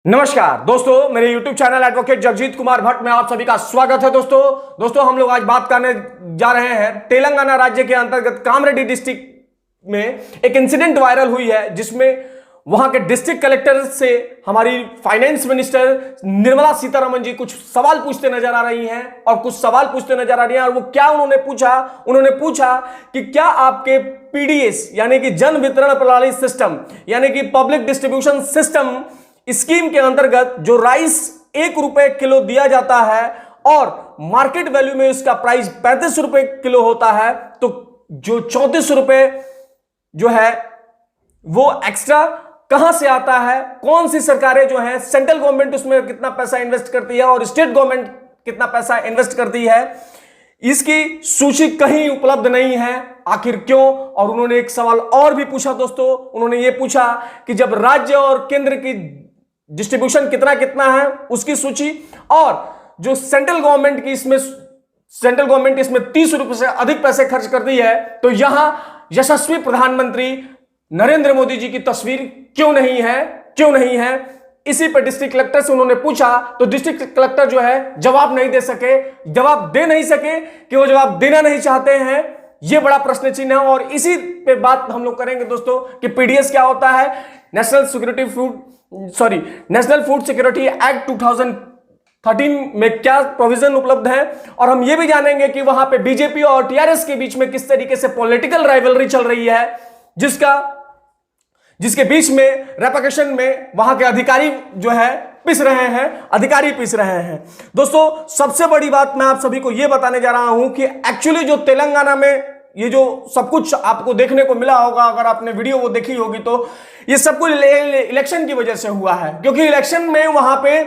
नमस्कार दोस्तों, मेरे YouTube channel advocate Jagjit Kumar Bhatt में आप सभी का स्वागत है। दोस्तों हम लोग आज बात करने जा रहे हैं तेलंगाना राज्य के अंतर्गत कामरेड्डी डिस्ट्रिक्ट में एक इंसिडेंट वायरल हुई है, जिसमें वहां के डिस्ट्रिक्ट कलेक्टर से हमारी फाइनेंस मिनिस्टर निर्मला सीतारमण जी कुछ सवाल पूछते नजर आ रही हैं और कुछ सवाल पूछते नजर आ रही हैं। और वो क्या उन्होंने पूछा कि क्या आपके पीडीएस यानी कि जन वितरण प्रणाली सिस्टम यानी कि पब्लिक डिस्ट्रीब्यूशन सिस्टम स्कीम के अंतर्गत जो राइस 1 रुपए किलो दिया जाता है और मार्केट वैल्यू में इसका प्राइस 35 रुपए किलो होता है, तो जो 34 रुपए जो है वो एक्स्ट्रा कहां से आता है? कौन सी सरकारें जो है, सेंट्रल गवर्नमेंट उसमें कितना पैसा इन्वेस्ट करती है और स्टेट गवर्नमेंट कितना पैसा इन्वेस्ट करती है, इसकी सूची कहीं उपलब्ध नहीं है। आखिर क्यों? और उन्होंने एक सवाल और भी पूछा दोस्तों, उन्होंने ये पूछा कि जब राज्य और केंद्र की डिस्ट्रीब्यूशन कितना कितना है उसकी सूची, और जो सेंट्रल गवर्नमेंट इसमें 30 रुपए से अधिक पैसे खर्च करती है, तो यहां यशस्वी प्रधानमंत्री नरेंद्र मोदी जी की तस्वीर क्यों नहीं है? इसी पर डिस्ट्रिक्ट कलेक्टर से उन्होंने पूछा, तो डिस्ट्रिक्ट कलेक्टर जो है जवाब दे नहीं सके कि वो जवाब देना नहीं चाहते हैं। यह बड़ा प्रश्न चिन्ह है और इसी पे बात हम लोग करेंगे दोस्तों कि पीडीएस क्या होता है, नेशनल फूड सिक्योरिटी एक्ट 2013 में क्या प्रोविजन उपलब्ध है, और हम ये भी जानेंगे कि वहां पे बीजेपी और टीआरएस के बीच में किस तरीके से पॉलिटिकल राइवलरी चल रही है, जिसके बीच में रेपकेशन में वहां के अधिकारी जो है पिस रहे हैं। दोस्तों सबसे बड़ी बात मैं आप सभी को यह बताने जा रहा हूं कि एक्चुअली जो तेलंगाना में ये जो सब कुछ आपको देखने को मिला होगा, अगर आपने वीडियो वो देखी होगी, तो ये सब कुछ इलेक्शन की वजह से हुआ है, क्योंकि इलेक्शन में वहां पे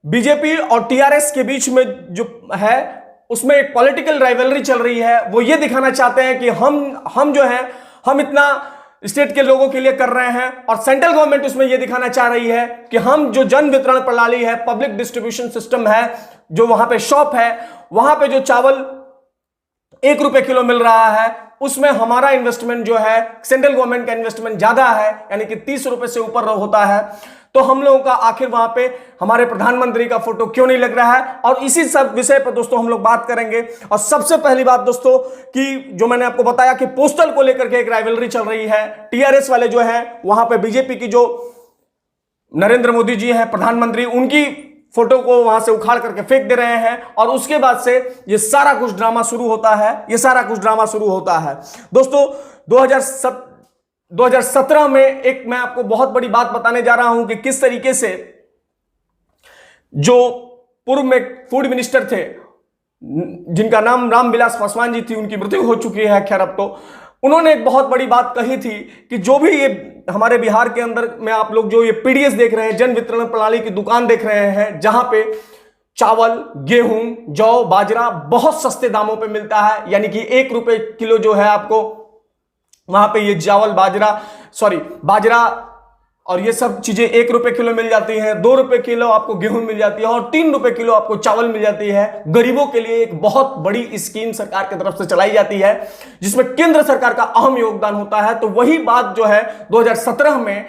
बीजेपी और टीआरएस के बीच में जो है उसमें एक पॉलिटिकल राइवलरी चल रही है। वो ये दिखाना चाहते हैं कि हम इतना स्टेट के लोगों के लिए कर रहे हैं, और सेंट्रल गवर्नमेंट उसमें यह दिखाना चाह रही है कि हम जो जन वितरण प्रणाली है, पब्लिक डिस्ट्रीब्यूशन सिस्टम है, जो वहां पे शॉप है, वहां पे जो चावल 1 रुपए किलो मिल रहा है, उसमें हमारा इन्वेस्टमेंट जो है, सेंट्रल गवर्नमेंट का इन्वेस्टमेंट ज्यादा है, यानी कि 30 रुपए से ऊपर होता है। तो हम लोगों का आखिर वहां पे हमारे प्रधानमंत्री का फोटो क्यों नहीं लग रहा है, और इसी सब विषय पर दोस्तों हम लोग बात करेंगे। और सबसे पहली बात दोस्तों कि जो मैंने आपको बताया कि पोस्टल को लेकर के एक राइवलरी चल रही है, टीआरएस वाले जो है वहां पे बीजेपी की जो नरेंद्र मोदी जी हैं प्रधानमंत्री, उनकी फोटो को वहां से उखाड़ करके फेंक दे रहे हैं, और उसके बाद से ये सारा कुछ ड्रामा शुरू होता है। दोस्तों 2017 में एक मैं आपको बहुत बड़ी बात बताने जा रहा हूं कि किस तरीके से जो पूर्व में फूड मिनिस्टर थे, जिनका नाम रामविलास पासवान जी थी, उनकी मृत्यु हो चुकी है खैर अब तो, उन्होंने एक बहुत बड़ी बात कही थी कि जो भी ये हमारे बिहार के अंदर में आप लोग जो ये पीडीएस देख रहे हैं, जन वितरण प्रणाली की दुकान देख रहे हैं, जहां पे चावल, गेहूं, जौ, बाजरा बहुत सस्ते दामों पे मिलता है, यानी कि 1 रुपए किलो जो है आपको वहां पे ये बाजरा और ये सब चीजें 1 रुपए किलो मिल जाती हैं, 2 रुपए किलो आपको गेहूं मिल जाती है, और 3 रुपए किलो आपको चावल मिल जाती है। गरीबों के लिए एक बहुत बड़ी स्कीम सरकार की तरफ से चलाई जाती है, जिसमें केंद्र सरकार का अहम योगदान होता है। तो वही बात जो है 2017 में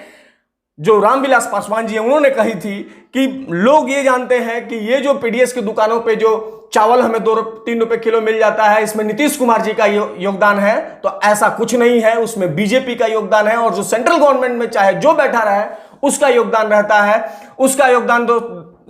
जो रामविलास पासवान जी हैं उन्होंने कही थी कि लोग ये जानते हैं कि ये जो पीडीएस की दुकानों पे जो चावल हमें 2-3 रुपए किलो मिल जाता है, इसमें नीतीश कुमार जी का योगदान है, तो ऐसा कुछ नहीं है, उसमें बीजेपी का योगदान है, और जो सेंट्रल गवर्नमेंट में चाहे जो बैठा रहे उसका योगदान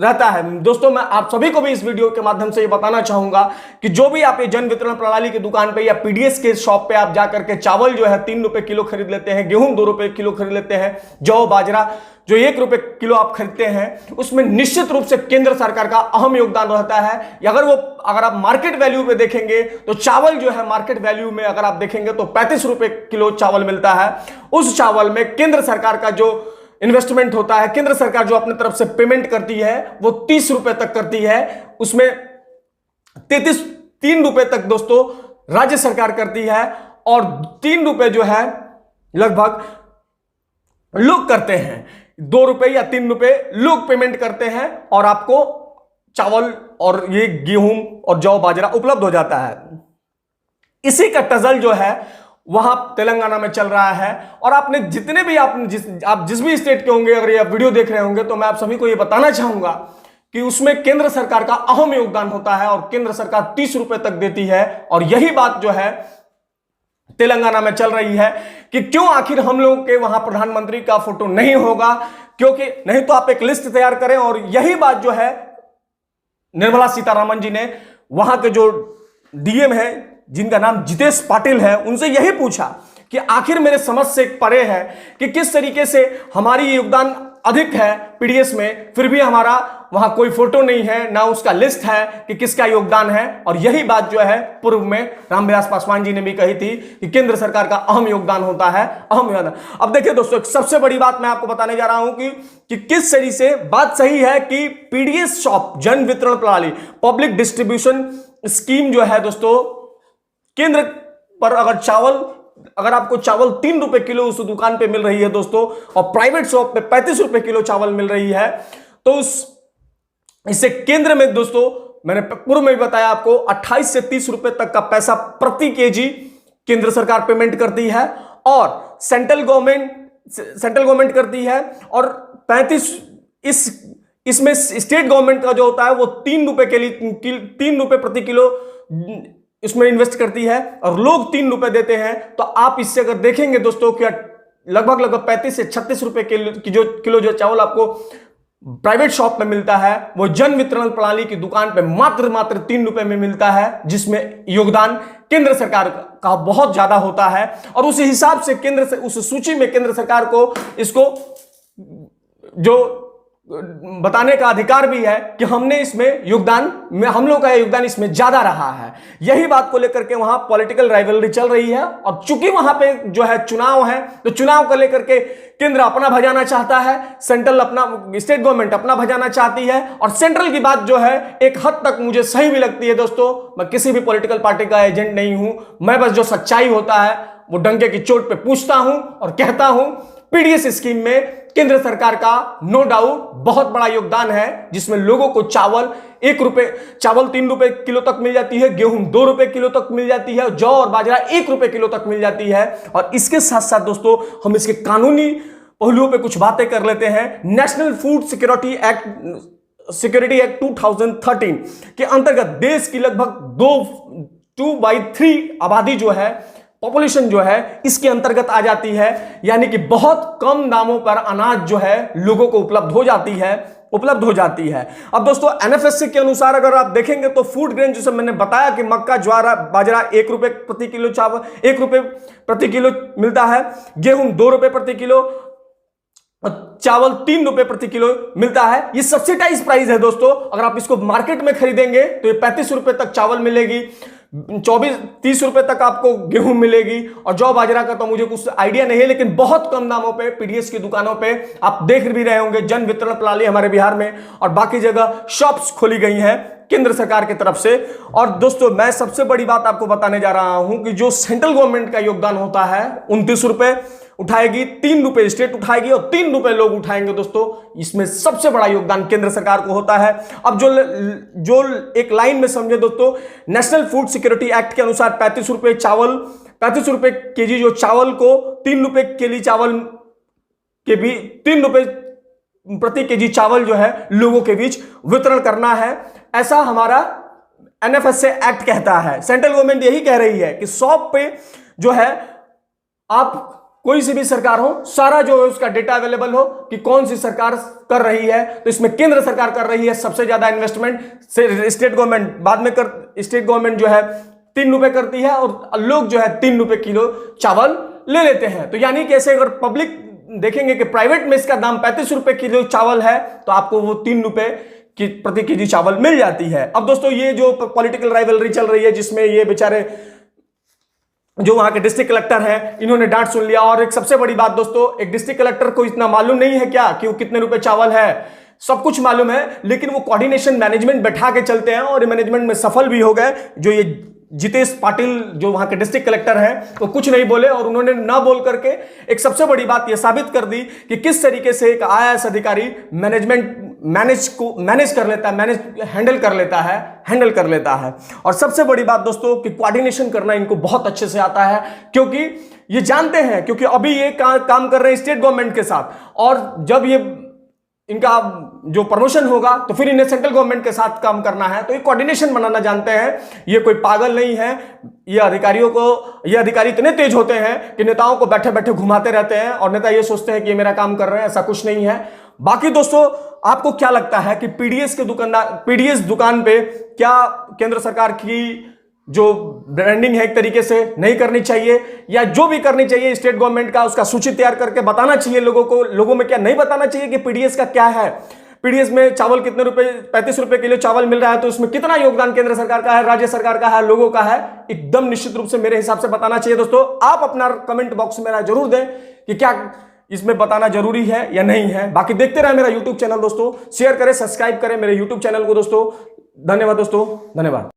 रहता है। दोस्तों मैं आप सभी को भी इस वीडियो के माध्यम से ये बताना चाहूंगा कि जो भी आप ये जन वितरण प्रणाली की दुकान पे या पीडीएस के शॉप पे आप जाकर के चावल जो है 3 रुपए किलो खरीद लेते हैं, गेहूं 2 रुपए किलो खरीद लेते हैं, जौ, बाजरा जो 1 रुपए किलो आप खरीदते हैं, उसमें निश्चित रूप से केंद्र सरकार का अहम योगदान रहता है। अगर आप मार्केट वैल्यू पे देखेंगे तो चावल जो है मार्केट वैल्यू में अगर आप देखेंगे तो 35 रुपए किलो चावल मिलता है। उस चावल में केंद्र सरकार का जो इन्वेस्टमेंट होता है, केंद्र सरकार जो अपने तरफ से पेमेंट करती है वो 30 रुपए तक करती है, उसमें 3 रुपए तक दोस्तों राज्य सरकार करती है, और 3 रुपए जो है लगभग लोग करते हैं, 2 रुपए या 3 रुपए लोग पेमेंट करते हैं, और आपको चावल और ये गेहूं और जौ, बाजरा उपलब्ध हो जाता है। इसी का टजल जो है वहां तेलंगाना में चल रहा है। और आपने जितने भी आप जिस भी स्टेट के होंगे, अगर ये आप वीडियो देख रहे होंगे, तो मैं आप सभी को ये बताना चाहूंगा कि उसमें केंद्र सरकार का अहम योगदान होता है और केंद्र सरकार 30 रुपए तक देती है। और यही बात जो है तेलंगाना में चल रही है कि क्यों आखिर हम लोगों के वहां प्रधानमंत्री का फोटो नहीं होगा, क्योंकि नहीं तो आप एक लिस्ट तैयार करें। और यही बात जो है निर्मला सीतारमण जी ने वहां के जो डीएम है जिनका नाम जितेश पाटिल है, उनसे यही पूछा कि आखिर मेरे समझ से परे है कि किस तरीके से हमारी योगदान अधिक है पीडीएस में, फिर भी हमारा वहां कोई फोटो नहीं है, ना उसका लिस्ट है कि किसका योगदान है। और यही बात जो है पूर्व में रामविलास पासवान जी ने भी कही थी कि केंद्र सरकार का अहम योगदान होता है, अहम योगदान। अब देखिए दोस्तों, एक सबसे बड़ी बात मैं आपको बताने जा रहा हूं कि किस तरीके से बात सही है कि पीडीएस शॉप, जन वितरण प्रणाली, पब्लिक डिस्ट्रीब्यूशन स्कीम जो है दोस्तों, केंद्र पर अगर आपको चावल 3 रुपए किलो उस दुकान पे मिल रही है दोस्तों, और प्राइवेट शॉप पे 35 रुपए किलो चावल मिल रही है, तो इससे केंद्र में दोस्तों, मैंने पूर्व में भी बताया आपको, 28 से 30 रुपए तक का पैसा प्रति केजी केंद्र सरकार पेमेंट करती है और सेंट्रल गवर्नमेंट करती है। और 35 इसमें स्टेट गवर्नमेंट का जो होता है वो 3 रुपए के लिए 3 रुपए प्रति किलो इसमें इन्वेस्ट करती है और लोग 3 रुपए देते हैं। तो आप इससे अगर देखेंगे दोस्तों कि लगभग 35 से 36 रुपए किलो जो चावल आपको प्राइवेट शॉप में मिलता है, वो जन वितरण प्रणाली की दुकान पे मात्र 3 रुपए में मिलता है, जिसमें योगदान केंद्र सरकार का बहुत ज्यादा होता है। और उस हिसाब से उस सूची में केंद्र सरकार को इसको जो बताने का अधिकार भी है कि हमने इसमें हम लोग का योगदान इसमें ज्यादा रहा है। यही बात को लेकर के वहां पॉलिटिकल राइवलरी चल रही है। और चूंकि वहां पे जो है चुनाव है, तो चुनाव को लेकर के केंद्र अपना भजाना चाहता है, स्टेट गवर्नमेंट अपना भजाना चाहती है। और सेंट्रल की बात जो है एक हद तक मुझे सही भी लगती है दोस्तों। मैं किसी भी पॉलिटिकल पार्टी का एजेंट नहीं हूं, मैं बस जो सच्चाई होता है वो डंके की चोट पे पूछता हूं और कहता हूं पीडीएस स्कीम में केंद्र सरकार का नो डाउट बहुत बड़ा योगदान है, जिसमें लोगों को चावल 3 रुपए किलो तक मिल जाती है, गेहूं 2 रुपए किलो तक मिल जाती है, जौ और बाजरा 1 रुपए किलो तक मिल जाती है। और इसके साथ साथ दोस्तों हम इसके कानूनी पहलुओं पे कुछ बातें कर लेते हैं। नेशनल फूड सिक्योरिटी एक्ट 2013 के अंतर्गत देश की लगभग 2/3 आबादी जो है, पॉपुलेशन जो है, इसके अंतर्गत आ जाती है। यानी कि बहुत कम दामों पर अनाज जो है लोगों को उपलब्ध हो जाती है। अब दोस्तों एनएफएससी के अनुसार अगर आप देखेंगे तो फूड ग्रेन, जैसे मैंने बताया कि मक्का, ज्वार, बाजरा 1 रुपए प्रति किलो, चावल 1 रुपए प्रति किलो मिलता है, गेहूं 2 रुपए प्रति किलो, चावल 3 रुपए प्रति किलो मिलता है। ये सब्सिडाइज प्राइस है दोस्तों। अगर आप इसको मार्केट में खरीदेंगे तो ये 35 रुपए तक चावल मिलेगी, 24-30 रुपए तक आपको गेहूं मिलेगी। और जौ बाजरा का तो मुझे कुछ आइडिया नहीं है, लेकिन बहुत कम दामों पे पीडीएस की दुकानों पे आप देख भी रहे होंगे। जन वितरण प्रणाली हमारे बिहार में और बाकी जगह शॉप्स खोली गई हैं केंद्र सरकार की तरफ से। और दोस्तों मैं सबसे बड़ी बात आपको बताने जा रहा हूं कि जो सेंट्रल गवर्नमेंट का योगदान होता है 29 रुपए उठाएगी, 3 रुपए स्टेट उठाएगी और 3 रुपए लोग उठाएंगे दोस्तों। इसमें सबसे बड़ा योगदान केंद्र सरकार को होता है। अब जो एक लाइन में समझे दोस्तों, नेशनल फूड सिक्योरिटी एक्ट के अनुसार 35 रुपए केजी जो चावल को 3 रुपए केजी चावल के भी 3 रुपए प्रति केजी चावल जो है लोगों के बीच वितरण करना है, ऐसा हमारा एनएफएसए एक्ट कहता है। सेंट्रल गवर्नमेंट यही कह रही है कि शॉप पे जो है आप कोई सी भी सरकार हो, सारा जो है उसका डेटा अवेलेबल हो कि कौन सी सरकार कर रही है। तो इसमें केंद्र सरकार कर रही है सबसे ज्यादा इन्वेस्टमेंट, स्टेट गवर्नमेंट बाद में स्टेट गवर्नमेंट जो है 3 रुपए करती है और लोग जो है 3 रुपए किलो चावल ले लेते हैं। तो यानी कि ऐसे अगर पब्लिक देखेंगे कि प्राइवेट में इसका दाम 35 रुपए किलो चावल है, तो आपको वो 3 रुपए की प्रति केजी चावल मिल जाती है। अब दोस्तों ये जो पॉलिटिकल राइवलरी चल रही है, जिसमें ये बेचारे जो वहां के डिस्ट्रिक्ट कलेक्टर हैं, इन्होंने डांट सुन लिया। और एक सबसे बड़ी बात दोस्तों, एक डिस्ट्रिक्ट कलेक्टर को इतना मालूम नहीं है क्या कि वो कितने रुपए चावल है, सब कुछ मालूम है, लेकिन वो कोऑर्डिनेशन मैनेजमेंट बैठा के चलते हैं और मैनेजमेंट में सफल भी हो गए। जो ये जितेश पाटिल जो वहां के डिस्ट्रिक्ट कलेक्टर हैं, वो कुछ नहीं बोले और उन्होंने ना बोल करके एक सबसे बड़ी बात यह साबित कर दी कि किस तरीके से एक आईएएस अधिकारी मैनेजमेंट मैनेज कर लेता है, हैंडल कर लेता है। और सबसे बड़ी बात दोस्तों कि कोऑर्डिनेशन करना इनको बहुत अच्छे से आता है, क्योंकि ये जानते हैं, क्योंकि अभी ये काम कर रहे हैं स्टेट गवर्नमेंट के साथ, और जब ये इनका जो प्रमोशन होगा तो फिर इन्हें सेंट्रल गवर्नमेंट के साथ काम करना है। तो ये कोऑर्डिनेशन बनाना जानते हैं, ये कोई पागल नहीं है। ये अधिकारी इतने तेज होते हैं कि नेताओं को बैठे बैठे घुमाते रहते हैं, और नेता ये सोचते हैं कि ये मेरा काम कर रहे हैं, ऐसा कुछ नहीं है। बाकी दोस्तों, आपको क्या लगता है कि पीडीएस दुकान पे क्या केंद्र सरकार की जो ब्रांडिंग है एक तरीके से नहीं करनी चाहिए, या जो भी करनी चाहिए स्टेट गवर्नमेंट का, उसका सूची तैयार करके बताना चाहिए लोगों को? लोगों में क्या नहीं बताना चाहिए कि पीडीएस का क्या है? पीडीएस में चावल कितने रुपए, 35 रुपए किलो चावल मिल रहा है, तो उसमें कितना योगदान केंद्र सरकार का है, राज्य सरकार का है, लोगों का है? एकदम निश्चित रूप से मेरे हिसाब से बताना चाहिए। दोस्तों, आप अपना कमेंट बॉक्स में जरूर दें कि क्या इसमें बताना जरूरी है या नहीं है। बाकी देखते रहे मेरा यूट्यूब चैनल दोस्तों, शेयर करें, सब्सक्राइब करें मेरे यूट्यूब चैनल को दोस्तों। धन्यवाद दोस्तों, धन्यवाद।